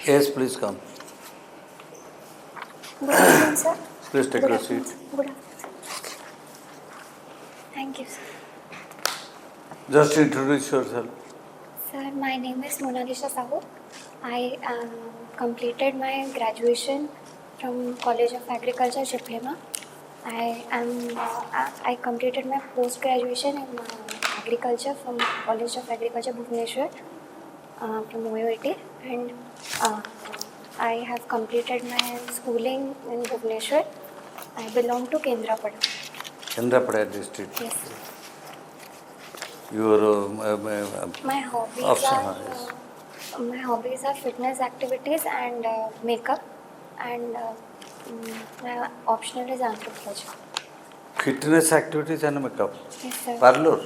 Yes, please come. Good afternoon, sir. Please take Good your afternoon, seat. sir. Good afternoon, sir. Thank you, sir. Just introduce yourself. Sir, my name is Monalisha Sahu. I completed my graduation from College of Agriculture, Chiplema. I completed my post graduation in agriculture from College of Agriculture, Bhubaneswar, from OUT, and uh, I have completed my schooling in Bhubaneswar. I belong to Kendrapada. Kendrapada district. Yes. Your My hobbies option. are Yes. my hobbies are fitness activities and makeup, and my optional is anthropology. Fitness activities and makeup. Yes, sir. Parlor.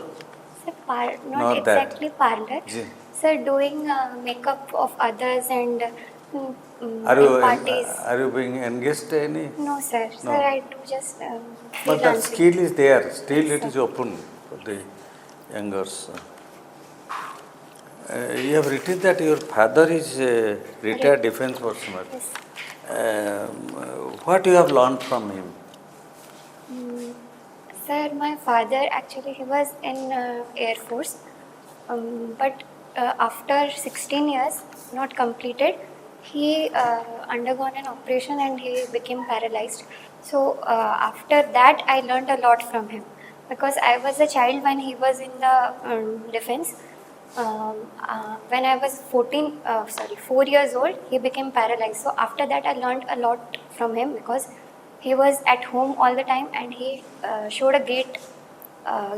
Sir, not Not exactly that. parlor. Ji. Sir, doing makeup of others and Are parties. are you being engaged any? No, sir. No. Sir, I do just But that freelancing. skill is there. Still, Yes, it is sir. open for the youngers. You have written that your father is a retired defense personnel. Yes. What you have learned from him? Sir, my father actually he was in Air Force, but after 16 years not completed, he undergone an operation and he became paralyzed. So after that, I learned a lot from him because I was a child when he was in the defense. When I was 4 years old, he became paralyzed. So after that, I learned a lot from him because he was at home all the time and he showed a great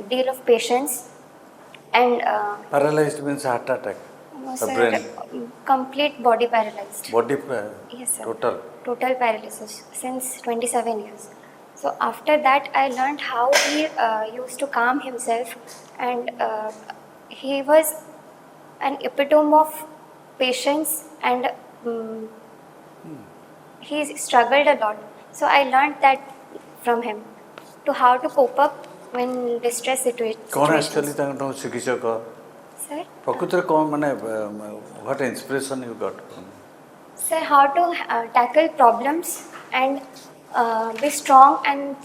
deal of patience and Paralyzed means heart attack. The sir, brain. complete body paralyzed. Body Yes, sir. total Paralysis since 27 years. So after that, I learned how he used to calm himself, and he was an epitome of patience, and he struggled a lot. So I learned that from him to how to cope up when distress कौन actually situations. तांको शिक्षक Sir, प्रकृतिर कौन माने what inspiration you got sir, how to tackle problems and be strong and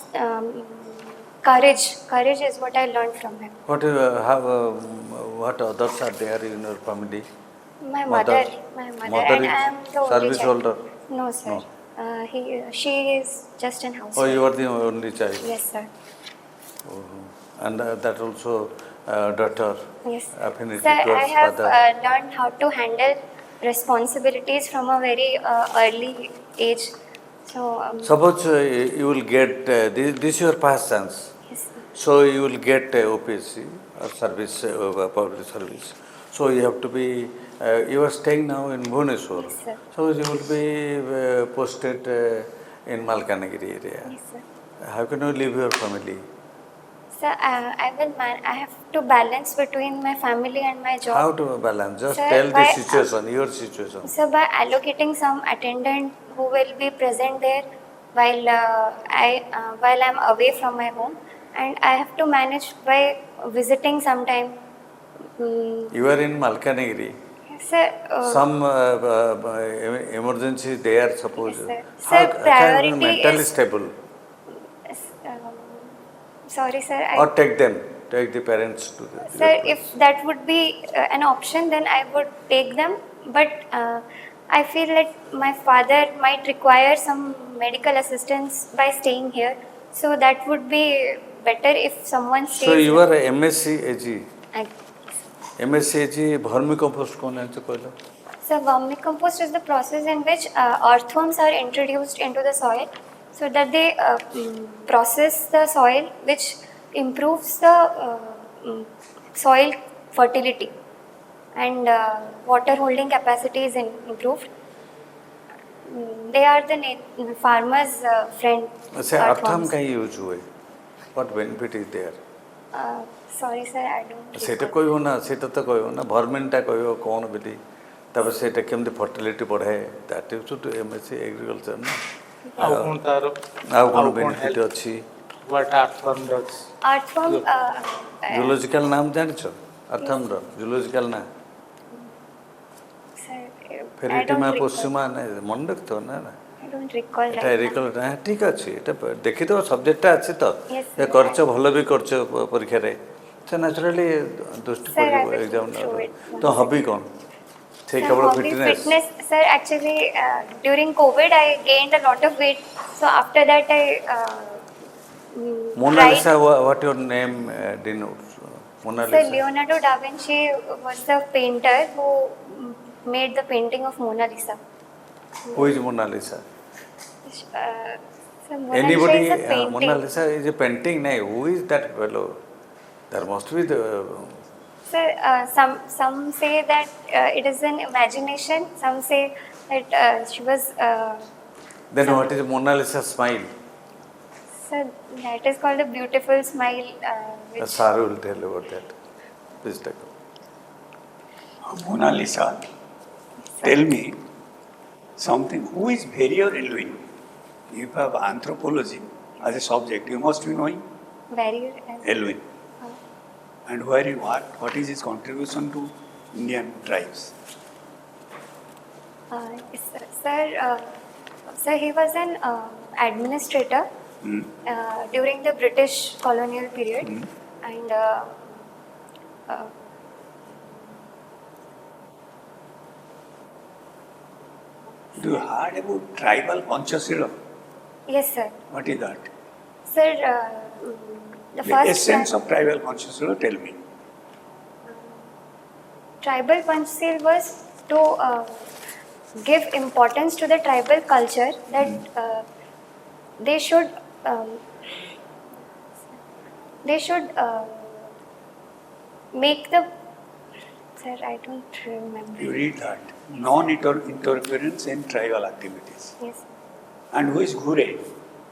courage. Courage is what I learned from him. what you have what others are there in your family My mother, and is I am the only service child. holder No, sir. No. She is just an housewife. oh you are the only child Yes, sir. and that also daughter Yes. affinity Sir, I towards have father learned how to handle responsibilities from a very early age. So, suppose you will get this is your past chance. yes, sir. So you will get OPSC or service, public service. So you have to be, you are staying now in Bhubaneswar. Yes, sir. So you will be posted in Malkanagiri area. Yes, sir. How can you leave your family? Sir, I have to balance between my family and my job. How to balance? Just Sir, tell the by, situation, your situation. So by allocating some attendant who will be present there while while I'm away from my home, and I have to manage by visiting sometime. You are in Malkanagiri. Sir, Some emergency there, suppose. yes, sir. How Sir, can you be priority mentally is stable? sorry, sir. Or take the parents to the. Sir, if that would be an option, then I would take them. But I feel that my father might require some medical assistance by staying here. So that would be better if someone stays. So you are a MSc AG. I, MSc AG vermicompost कौन है तो कहलो? so vermicompost is the process in which earthworms are introduced into the soil, so that they process the soil, which improves the soil fertility, and water holding capacity is improved. They are the farmers' friend. अच्छा earthworms. अर्थम कहीं use हुए? What benefit is there? Sorry, sir, I don't. सेटा कोई हो ना सेटा तो कोई हो ना भरमेंटा कोई हो कौन बिली तब सेटा केमती fertility बढ़े that is to MSc agriculture ना ଆଉ କ'ଣ ତାର ଆଉ कौन ଆଉ କ'ଣ benefit help? अच्छी what earthworm does? Earthworm. zoological नाम जाने चो अर्थम रो zoological ना Sir, ଫେରିଟିମା ପଶ୍ଚିମା ମନେ ରଖିଥିବ ନା ନା I don't recall এটা right now. ରିକଲ୍ ନା ଠିକ୍ ଅଛି ଏଇଟା ଦେଖିଥିବ ସବଜେକ୍ଟଟା ଅଛି ତ Yes, ଏ sir. କରିଛ ଭଲ ବି କରିଛ ପରୀକ୍ଷାରେ ସେ ନ୍ୟାଚୁରାଲି ଦୃଷ୍ଟି Sir, I ପଡ଼ିବ will ଏକ୍ଜାମ୍ show it ତ once ହବି again. କ'ଣ ସେ Sir, କେବଳ hobby fitness fitness. Sir, actually, during COVID, I gained a lot of weight. So after that, I Monalisa tried. what your name denotes Sir, Monalisa Leonardo da Vinci was the painter who made the painting of Mona Lisa. who is Monalisa So Mona anybody Lisa is a painting. Monalisa is a painting nahi who is that fellow there must be the Sir, some say that it is an imagination. Some say that she was. then some- what is Monalisa smile Sir, that is called a beautiful smile. Which Saru will tell about that please take Mona Lisa, tell me something. Who is Barrier Elwin? If you have anthropology as a subject, you must be knowing barrier. Elwin. And where he worked, what is his contribution to Indian tribes? Sir, he was an administrator during the British colonial period, and Do you heard about tribal Panchashila? yes, sir. What is that? Sir, the The first essence of tribal Panchashila, tell me. tribal Panchashil was to give importance to the tribal culture, that they should make the. Sir, I don't remember. You read that. Non-interference in tribal activities. Yes. And who is Ghure?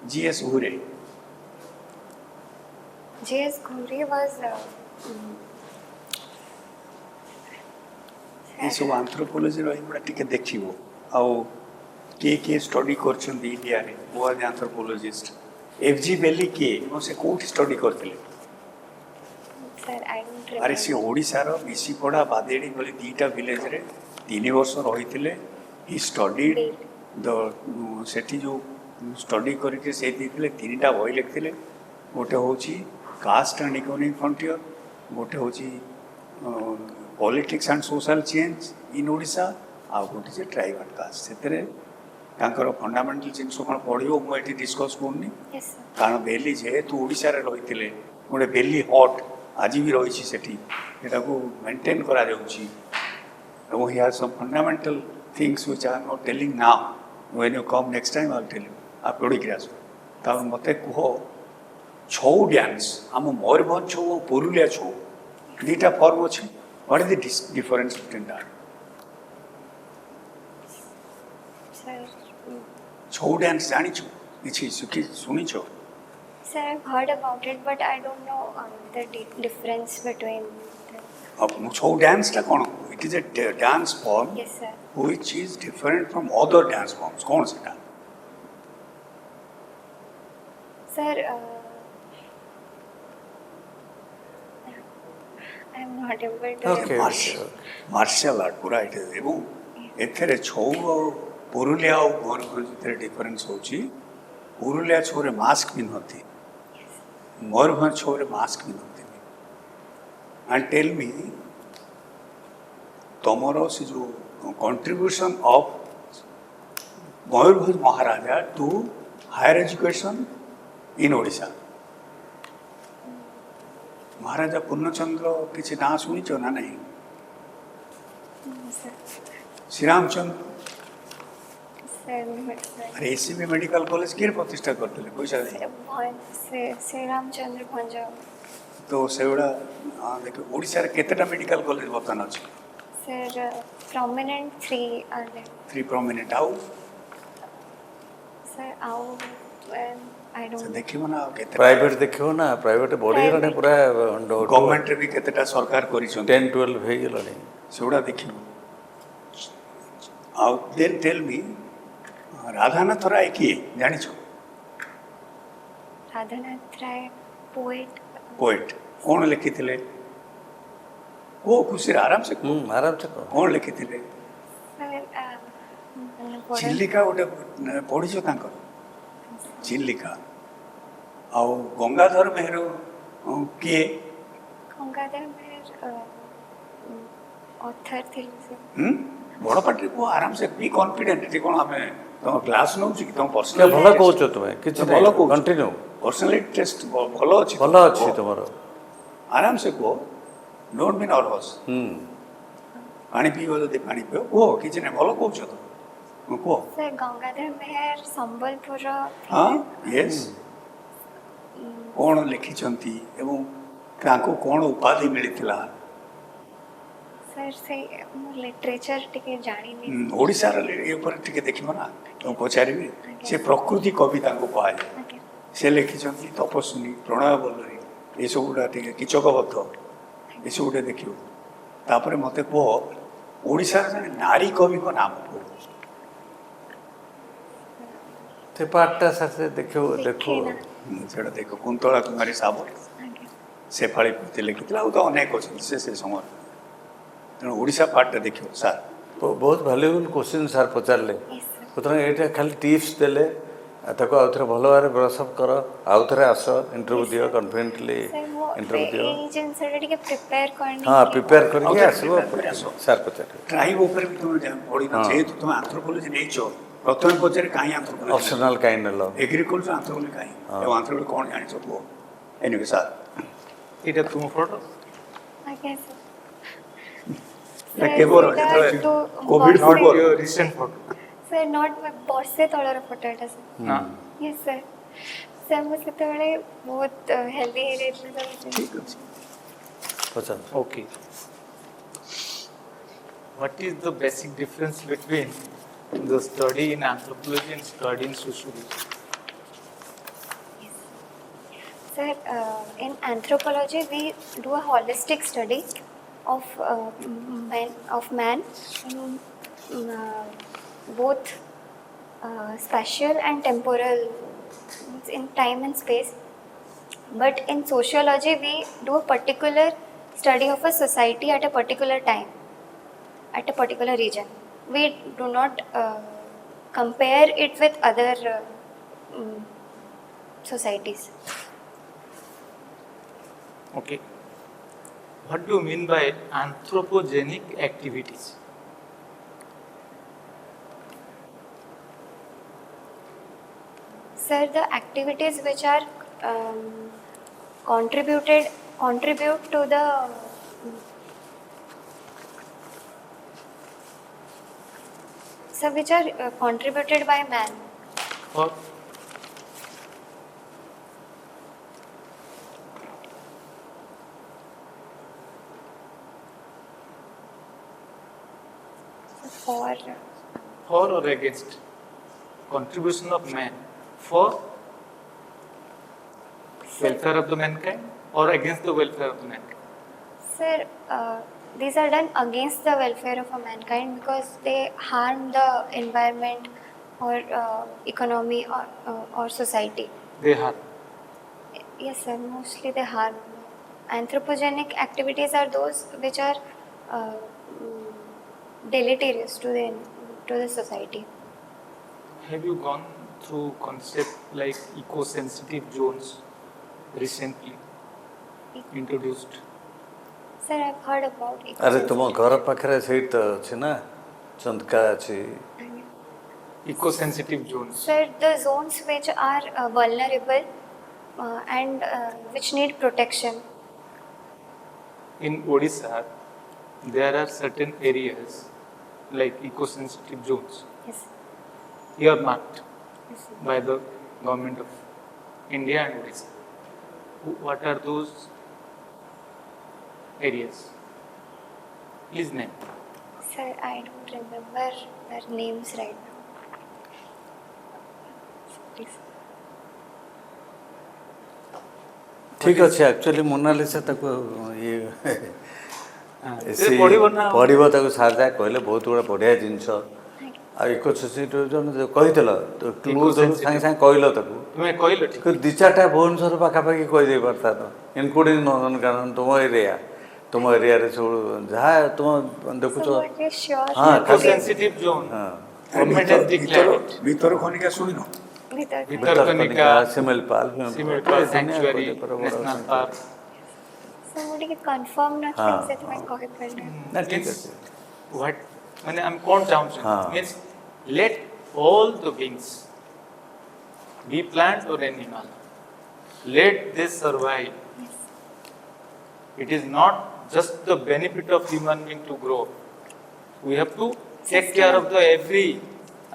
G.S. Ghure. J.S. Ghuri was. ଏସବୁ ଆନ୍ଥ୍ରୋପୋଲୋଜିର ଏଗୁଡ଼ା ଟିକେ ଦେଖିବ ଆଉ କିଏ କିଏ study କରିଛନ୍ତି ଇଣ୍ଡିଆରେ ହୁ ଆର୍ ଦି anthropologist ଏଫ୍.ଜି. ବେଲି କିଏ ଏବଂ ସେ କେଉଁଠି ଷ୍ଟଡି କରିଥିଲେ Sir, I don't ଆରେ remember. ସେ ଓଡ଼ିଶାର ମିଶିପଡ଼ା ବାଦେଡ଼ି ଭଳି ଦୁଇଟା ଭିଲେଜରେ 3 ବର୍ଷ ରହିଥିଲେ ହି ଷ୍ଟଡିଡ୍ ଦ ସେଠି ଯେଉଁ ଷ୍ଟଡି କରିକି ସେ ଦେଇଥିଲେ 3ଟା ବହି ଲେଖିଥିଲେ ଗୋଟେ ହେଉଛି କାଷ୍ଟ ଆଣ୍ଡ ଇକୋନମିକ୍ ଫ୍ରଣ୍ଟିୟର ଗୋଟେ ହେଉଛି politics and social change in Odisha ଆଉ ଗୋଟେ ଯେ ଟ୍ରାଇବ୍ ଆଣ୍ଡ କାଷ୍ଟ ସେଥିରେ ତାଙ୍କର ଫଣ୍ଡାମେଣ୍ଟାଲ ଜିନିଷ କ'ଣ ପଢ଼ିବ ମୁଁ ଏଠି ଡିସ୍କସ୍ କରୁନି Yes, sir. କାରଣ ବେଲି ଯେହେତୁ ଓଡ଼ିଶାରେ ରହିଥିଲେ ଗୋଟେ ବେଲି ହଟ୍ ଆଜି ବି ରହିଛି ସେଠି ସେଟାକୁ ମେଣ୍ଟେନ୍ କରାଯାଉଛି ଏବଂ he has some fundamental things which are not telling now when you come next time I'll tell you ଆଉ ପଢ଼ିକିରି ଆସ ତାପରେ ମୋତେ କୁହ ଛଉ ଡ୍ୟାନ୍ସ ଆମ ମୟୂରଭଞ୍ଜ ଛଉ ଆଉ ପୁରୁଲିଆ ଛଉ ଦୁଇଟା ଫର୍ମ ଅଛି what is the difference between that Sir, Chhau dance ଜାଣିଛୁ କିଛି ଶୁଣିଛ sir, I've heard about it, but I don't know the difference between. Chhau ଡ୍ୟାନ୍ସଟା କ'ଣ it is a dance form Yes, sir. which is different from other dance forms. कौन सेटा? Sir, I'm not able to. Okay. Martial art पूरा it is ଏବଂ ଏଥିରେ ଛଉ ଆଉ ପୁରୁଲିଆ ଆଉ ମୟୂରଭଞ୍ଜ ଭିତରେ difference ହେଉଛି ପୁରୁଲିଆ ଛଉରେ ମାସ୍କ ପିନ୍ଧନ୍ତି ମୟୂରଭଞ୍ଜ ଛଉରେ ମାସ୍କ ପିନ୍ଧନ୍ତିନି ଆଣ୍ଡ ଟେଲ୍ ମି ତମର ସେ ଯେଉଁ contribution of Mayurbhanj Maharaja to higher education in Odisha. Maharaja Purnachandra किसी ना सुनी चो ना नहीं No, sir. Shri Ramchandra Sir, no, sir. अरे एसीबी मेडिकल कॉलेज किए प्रतिष्ठा करते ले पैसा नहीं Sri Ramchandra Bhanja. तो सेवड़ा देखो ओडिशा रे केतेटा मेडिकल कॉलेज बर्तमान अछि Sir, prominent 3 are there. 3 prominent आउ Sir, I से don't. देखिबो ना केते ପ୍ରାଇଭେଟ୍ ଦେଖିବ ନା ପ୍ରାଇଭେଟ୍ ବଢ଼ିଗଲାଣି ପୁରା गवर्नमेंट रे भी केतेटा सरकार करिसन 10-12 ହେଇଗଲାଣି ସେଗୁଡ଼ା ଦେଖିବୁ ଆଉ ଦେନ୍ ଟେଲ୍ ମି ରାଧାନାଥ ରାୟ କିଏ ଜାଣିଛ Radhanath Ray, poet. ପୋଏଟ୍ କ'ଣ ଲେଖିଥିଲେ କୋଉ ଖୁସିରେ ଆରାମସେ କୁହ ଆରାମସେ କହ କ'ଣ ଲେଖିଥିଲେ Sir, ଚିଲିକା ଗୋଟେ ପଢିଛ ତାଙ୍କର ଚିଲିକା ଆଉ ଗଙ୍ଗାଧର ମେହେର କିଏ ଗଙ୍ଗାଧର ମେହେର ଅଥର ଥିଲେ ସେ ବଡ଼ ପାଟିରେ କୁହ ଆରାମସେ ବି କନଫିଡେଣ୍ଟ ଏଠି କ'ଣ ଆମେ ତମ କ୍ଲାସ୍ ନେଉଛୁ କି ତମ ଟିକେ ପର୍ସନାଲ ଭଲ କହୁଛ ତୁମେ କିଛି ଭଲ ନାହିଁ କହୁଛ କଣ୍ଟିନ୍ୟୁ ପର୍ସନାଲିଟି ଟେଷ୍ଟ ଭଲ ଅଛି ଭଲ ଅଛି ତୁମର ଆରାମସେ କୁହ ଡୋଣ୍ଟ ବି ନର୍ଭସ୍ ପାଣି ପିଇବ ଯଦି ପାଣି ପିଅ କୁହ କିଛି ନାହିଁ ଭଲ କହୁଛ ତ କୁହ ସାର୍ ଗଙ୍ଗାଧର ମେହେର ସମ୍ବଲପୁରର ହଁ ୟେସ୍ କ'ଣ ଲେଖିଛନ୍ତି ଏବଂ ତାଙ୍କୁ କ'ଣ ଉପାଧି ମିଳିଥିଲା ସାର୍ ସେ ମୁଁ ଲିଟରେଚର ଟିକେ ଜାଣିନି ଓଡ଼ିଶାର ଏ ଉପରେ ଟିକେ ଦେଖିବ ନା ମୁଁ ପଚାରିବି ସେ ପ୍ରକୃତି କବି ତାଙ୍କୁ କୁହାଯାଏ ଆଜ୍ଞା ସେ ଲେଖିଛନ୍ତି ତପସ୍ୱିନୀ ପ୍ରଣୟ ବଲ୍ଲରୀ ଏସବୁଟା ଟିକେ କିଚକବଦ୍ଧ ଏସବୁ ଟିକେ ଦେଖିବ ତାପରେ ମୋତେ କୁହ ଓଡ଼ିଶାର ଜଣେ ନାରୀ କବିଙ୍କ ନାମ କୁହ ସେ ପାର୍ଟଟା ସାର୍ ଦେଖିବ ଦେଖୁ ଦେଖିନା। ସେଟା ଦେଖ କୁନ୍ତଳା କୁମାରୀ ସାବର ଆଜ୍ଞା ସେଫାଳି ପ୍ରତି ଲେଖିଥିଲା ଆଉ ତ ଅନେକ ଅଛନ୍ତି ସେ ସମୟରେ ତେଣୁ ଓଡ଼ିଶା ପାର୍ଟଟା ଦେଖିବ ସାର୍ ବହୁତ ଭ୍ୟାଲୁଏବୁଲ୍ କୋଶ୍ଚିନ୍ ସାର୍ ପଚାରିଲେ ୟେସ୍ ସାର୍ ସୁତରାଂ ଏଇଟା ଖାଲି ଟିପ୍ସ ଦେଲେ ତାକୁ ଆଉଥରେ ଭଲ ଭାବରେ ବ୍ରସ୍ଅପ୍ କର ଆଉଥରେ ଆସ ଇଣ୍ଟରଭ୍ୟୁ Yes, ଦିଅ sir. କନଫିଡେଣ୍ଟଲି ସାର୍ ମୁଁ ଇଣ୍ଟରଭ୍ୟୁ ଦିଅ ଏଇ ଜିନିଷଟା ଟିକେ ପ୍ରିପେୟାର କରିନି ହଁ ପ୍ରିପେୟାର କରିକି ଆଉଥରେ ଆସିବ prepare କରି ଆସ। ସାର୍ ପଚାରିବେ ଟ୍ରାଇବ୍ ଉପରେ ବି ତୁମେ ପଢ଼ିନ ହଁ। ଯେହେତୁ ତୁମେ ଆନ୍ଥ୍ରୋପୋଲୋଜି ନେଇଛ ପ୍ରଥମେ ପଚାରେ କାହିଁ ଆନ୍ଥ୍ରୋପୋଲୋଜି ଅପସନାଲ୍ କାଇଁ ନେଲ ଏଗ୍ରିକଲଚର ଆନ୍ଥ୍ରୋପୋଲୋଜି କାହିଁ ଏବଂ ଆନ୍ଥ୍ରୋପୋଲୋଜି କ'ଣ ଜାଣିଛ କୁହ ଏନିୱେ ସାର୍ এটা ତୁମ ଫଟୋ ଆଜ୍ଞା ସାର୍ এটা କେବଳ ଯେତେବେଳେ କୋଭିଡ୍ ନଟ୍ ପୂର୍ବରୁ your recent photo sir not ବର୍ଷେ ତଳର ଫଟୋ ଏଟା ସାର୍ ନା ୟେସ୍ ସାର୍ ସାର୍ ମୁଁ ସେତେବେଳେ ବହୁତ ହେଲ୍ଦି ହେଇଯାଇଥିଲି ସବୁ ଠିକ୍ ଅଛି ପଚାର okay what is the basic difference between the study in anthropology and study in sociology Sir, in anthropology, we do a holistic study of man in both spatial and temporal, in time and space. But in sociology, we do a particular study of a society at a particular time, at a particular region. We do not compare it with other societies. okay what do you mean by anthropogenic activities Sir, the activities which are contribute to the sir, which are contributed by man. or For for or against contribution of man for welfare of the mankind or against the welfare of the mankind sir, these are done against the welfare of a mankind because they harm the environment or economy or society. they have Yes, sir. Mostly they harm. Anthropogenic activities are those which are deleterious to the society. have you gone through concept like eco-sensitive zones recently introduced Sir, I've heard about it. ଆରେ ତୁମ ଘର ପାଖରେ ସେଇଠି ତ ଅଛି ନା ଚନ୍ଦକା ଅଛି eco-sensitive zones Sir, the zones which are vulnerable and which need protection. in Odisha there are certain areas like eco-sensitive zones Yes. earmarked Yes. by the government of India and Odisha. What are those areas? Please name. Sir, I don't remember their names right now. Please. ଠିକ୍ ଅଛି actually Monalisa ତାକୁ ଇଏ ସେ ପଢ଼ିବ ନା ଆଉ। ପଢ଼ିବ ତାକୁ ସାର୍ ଯାହା କହିଲେ ବହୁତ ଗୁଡ଼ା ବଢ଼ିଆ ଜିନିଷ ଆଉ ଇକୋ ସୋସାଇଟି ଯେଉଁ କହିଥିଲ କ୍ଲୁ ସାଙ୍ଗେ ସାଙ୍ଗେ କହିଲ ତାକୁ ତୁମେ କହିଲ ଠିକ କିନ୍ତୁ ଦୁଇ ଚାରିଟା ଭୁବନେଶ୍ୱର ପାଖାପାଖି କହିଦେଇ ପାରିଥାନ୍ତ ଇନକ୍ଲୁଡ଼ିଂ ନନ୍ଦନକାନନ ତୁମ ଏରିଆରେ ସବୁ ଯାହା ତୁମ ଦେଖୁଛ So, what is sure? ହଁ eco-sensitive zone ହଁ Government has declared it. Bhitarkanika ଶୁଣିନ ଭିତର Bhitarkanika, Similipal Similipal Sanctuary, National Park. So ମୁଁ ଟିକେ କନଫର୍ମ ନଥିଲି ହଁ, ସେଥିପାଇଁ କହିପାରିଲି ନା ଠିକ ଅଛି What? ମାନେ ଆମେ କ'ଣ ଚାହୁଁଛୁ? ହଁ। Means let all the beings, be plant or animal, let this survive. It is not just the benefit of human being to grow. We have to take care of the every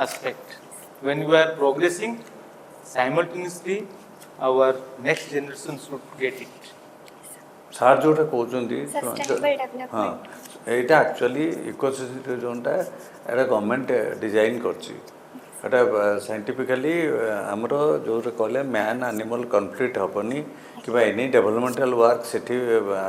aspect. When we are progressing, simultaneously our next generation should get it. Sir ଯେଉଁଟା କହୁଛନ୍ତି Sustainable ହଁ development. ଏଇଟା actually ecosystem ଯେଉଁଟା ଏଇଟା government design କରିଛି ଏଇଟା scientifically ଆମର ଯେଉଁଟା କହିଲେ ମ୍ୟାନ୍ ଆନିମଲ୍ କନଫ୍ଲିକ୍ଟ ହେବନି କିମ୍ବା ଏନି ଡେଭଲପମେଣ୍ଟାଲ ୱାର୍କ ସେଠି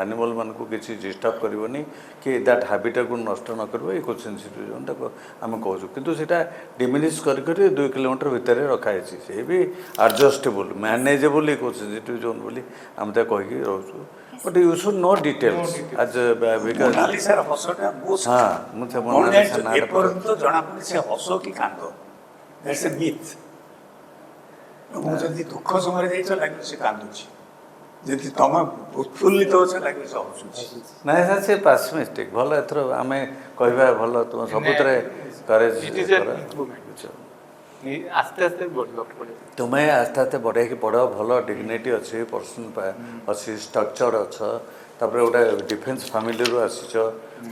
ଆନିମଲ୍ ମାନଙ୍କୁ କିଛି ଡିଷ୍ଟର୍ବ କରିବନି କି ଦ୍ୟାଟ୍ ହାବିଟାକୁ ନଷ୍ଟ ନ କରିବ ଇକୋସିଷ୍ଟମ୍ ଯେଉଁଟାକୁ ଆମେ କହୁଛୁ କିନ୍ତୁ ସେଇଟା ଡିମିନିସ୍ କରି 2 କିଲୋମିଟର ଭିତରେ ରଖାହେଇଛି ସେ ବି ଆଡ଼ଜଷ୍ଟେବୁଲ୍ ମ୍ୟାନେଜେବୁଲ୍ ଇକୋସିଷ୍ଟମ୍ ଜୋନ୍ ବୋଲି ଆମେ ତାକୁ କହିକି ରହୁଛୁ but you should know details as because ମୋନାଲିସାର ହସଟା ମୁଁ ହଁ ମୁଁ ସେ କ'ଣ ମୋନାଲିସା ଜାଣିଛୁ ନାଁଟା ଏପର୍ଯ୍ୟନ୍ତ ଜଣାପଡ଼େ ସେ ହସ କି କାନ୍ଦ ଦ୍ୟାଟ୍ସ ଏ ମିଥ୍ ମୁଁ ଯଦି ଦୁଃଖ ସମୟରେ ଯାଇଛ ଲାଗିବ ସେ କାନ୍ଦୁଛି ଯଦି ତମେ ଉତ୍ଫୁଲ୍ଲିତ ଅଛ ଲାଗିବ ସେ ହସୁଛି ନାଇଁ ସାର୍ ସେ ପାସିମିଷ୍ଟିକ୍ ଭଲ ଏଥର ଆମେ କହିବା ଭଲ ତୁମ ସବୁଥିରେ courage It is an improvement. ଆସ୍ତେ ଆସ୍ତେ ବଢ଼ିବାକୁ ପଡ଼ିବ। ତୁମେ ଆସ୍ତେ ଆସ୍ତେ ବଢ଼େଇକି ପଢ଼ ଭଲ ଡିଗ୍ନିଟି ଅଛି ପର୍ସନ୍ ଅଛି ଷ୍ଟ୍ରକ୍ଚର୍ଡ ଅଛ ତାପରେ ଗୋଟେ ଡିଫେନ୍ସ ଫ୍ୟାମିଲିରୁ ଆସିଛ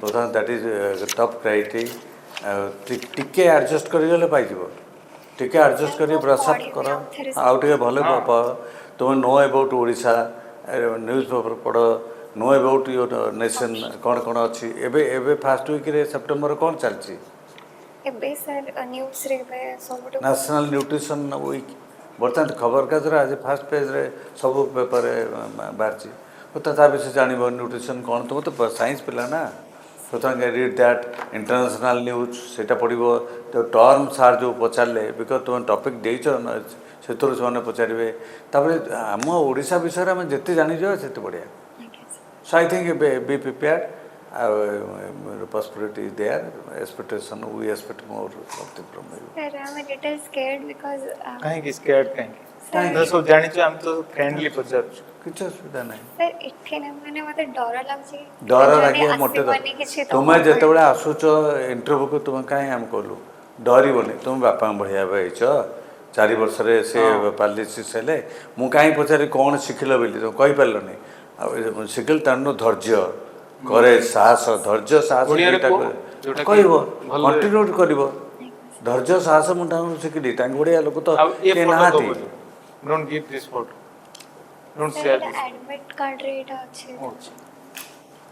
ବର୍ତ୍ତମାନ ଦ୍ୟାଟ୍ ଇଜ୍ ଟପ୍ କ୍ରାଇଟି ଟିକେ ଆଡ଼ଜଷ୍ଟ କରିଗଲେ ପାଇଯିବ ଟିକେ ଆଡ଼ଜଷ୍ଟ କରି ବ୍ରସ୍ ଅପ୍ କର ଆଉ ଟିକେ ଭଲ ପଢ଼ ତୁମେ no about Odisha news paper ପଢ଼ ନୋ ଏବାଉଟ୍ ୟୁର ନେସନ୍ କ'ଣ କ'ଣ ଅଛି ଏବେ ଏବେ ଫାର୍ଷ୍ଟ ୱିକ୍ରେ ସେପ୍ଟେମ୍ବର କ'ଣ ଚାଲିଛି ଏବେ ସାର୍ ନ୍ୟୁଜ୍ରେ ଏବେ ସବୁଠୁ ନ୍ୟାସନାଲ୍ ନ୍ୟୁଟ୍ରିସନ୍ ୱିକ୍ ବର୍ତ୍ତମାନ ଖବରକାଗଜରେ ଆଜି ଫାର୍ଷ୍ଟ ପେଜ୍ରେ ସବୁ ପେପର୍ରେ ବାହାରିଛି ତ ତା ବିଷୟରେ ଜାଣିବ ନ୍ୟୁଟ୍ରିସନ୍ କ'ଣ ତୁମ ତ ସାଇନ୍ସ ପିଲା ନା ବର୍ତ୍ତମାନ ରିଡ୍ ଦ୍ୟାଟ୍ ଇଣ୍ଟରନ୍ୟାସନାଲ୍ ନ୍ୟୁଜ୍ ସେଇଟା ପଢ଼ିବ ତ ଟର୍ମ ସାର୍ ଯେଉଁ ପଚାରିଲେ ବିକଜ୍ ତୁମେ ଟପିକ୍ ଦେଇଛ ସେଥିରୁ ସେମାନେ ପଚାରିବେ ତାପରେ ଆମ ଓଡ଼ିଶା ବିଷୟରେ ଆମେ ଯେତେ ଜାଣିଯିବା ସେତେ ବଢ଼ିଆ So I think be prepared. Possibility is there. Expectation, we expect more something from you. Sir ଆମେ little scared because କାହିଁକି ସ୍କେୟାର୍ଡ କାହିଁକି? କାହିଁକି? ଆମେ ସବୁ ଜାଣିଛୁ ଆମେ ତ ଫ୍ରେଣ୍ଡଲି ପଚାରୁଛୁ। କିଛି ଅସୁବିଧା ନାହିଁ ସାର୍ ଏଠି ନା ମାନେ ମୋତେ ଡର ଲାଗୁଛି ଡର ଯଦି ଲାଗିବ ମୋଟେ ଆସିବନି କିଛି ତ ତୁମେ ହବନି। ଯେତେବେଳେ ଆସୁଛ ଇଣ୍ଟରଭ୍ୟୁକୁ ତୁମେ କାହିଁ ଆମେ କଲୁ ଡରିବନି ତୁମେ ବାପାଙ୍କ ଭଳିଆ ଏବେ ହେଇଛ 4 ବର୍ଷରେ ସେ ପାରାଲିସିସ୍ ହେଲେ ମୁଁ କାହିଁ ପଚାରି କ'ଣ ଶିଖିଲ ବୋଲି ତୁମେ କହିପାରିଲନି ଆଉ ଶିଖିଲ ତାର ଧୈର୍ଯ୍ୟ କରେଜ ସାହସ ଧୈର୍ଯ୍ୟ ସାହସ ଓଡ଼ିଆରେ ଦୁଇଟା କୁହ, ଯୋଉଟା କି କହିବ ଭଲରେ- କଣ୍ଟିନ୍ୟୁ କରିବ ଧୈର୍ଯ୍ୟ ସାହସ ମୁଁ ତାଙ୍କୁ ଶିଖିଲି ତାଙ୍କ ଭଳିଆ ଲୋକ ତ ଆଉ ଏ କେହି ଫଟୋ ନାହାନ୍ତି ଦବନି। Don't give this photo. Don't sir share ଏଇଟା this. ଆଡମିଟ୍ କାର୍ଡ଼ରେ ଏଇଟା ଅଛି ଅଛି।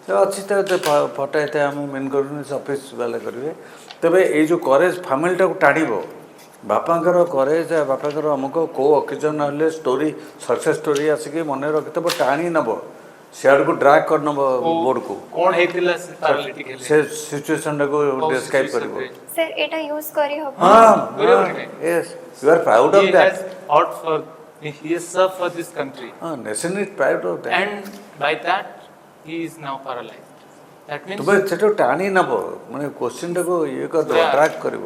ସେ ଅଛି ତ ଏତେ ଫଟୋ ଏତେ ଆମେ ମେନ୍ କରୁନି ସେ ଅଫିସ୍ ବାଲା କରିବେ ତେବେ ଏଇ ଯେଉଁ କରେଜ ଫ୍ୟାମିଲିଟାକୁ ଟାଣିବ ବାପାଙ୍କର କରେଜ ବାପାଙ୍କର ଅମୁକ କେଉଁ ଅକେଜନ୍ ହେଲେ ଷ୍ଟୋରି ସକ୍ସେସ୍ ଷ୍ଟୋରି ଆସିକି ମନେ ରଖିଥିବ ଟାଣି ନେବ ସିଆଡ଼କୁ ଡ୍ରାଗ୍ କରିନେବ ବୋର୍ଡ଼କୁ କ'ଣ ହେଇଥିଲା ସେ ପାରାଲିଟିକ ହେଲେ? ସେ ସିଚୁଏସନ୍ଟାକୁ କୋଉ ଡେସ୍କ୍ରାଇବ୍ କରିବ situation ରେ? ସାର୍ ଏଇଟା ୟୁଜ୍ କରିହବ ହଁ କରିହେବନି? Yes you are proud He of that has fought for, he has served for this country. ହଁ nation is proud of that And by that, he is now paralyzed. That means ତୁମେ ସେଠୁ ଟାଣି ନେବ ମାନେ କୋଶ୍ଚିନ୍ଟାକୁ ଇଏ କରିଦେବ Yeah. ଟ୍ରାକ୍ କରିବ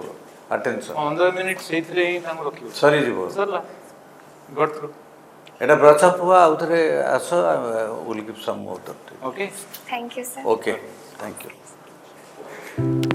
attention 15 minute ସେଇଥିରେ ହିଁ ତାଙ୍କୁ ରଖିବ। ସରିଯିବ ସରିଲା। Got through. ଏଇଟା ବ୍ରଚଅପ୍ ହୁଅ ଆଉ ଥରେ ଆସ will give some more Okay? Thank you sir okay thank you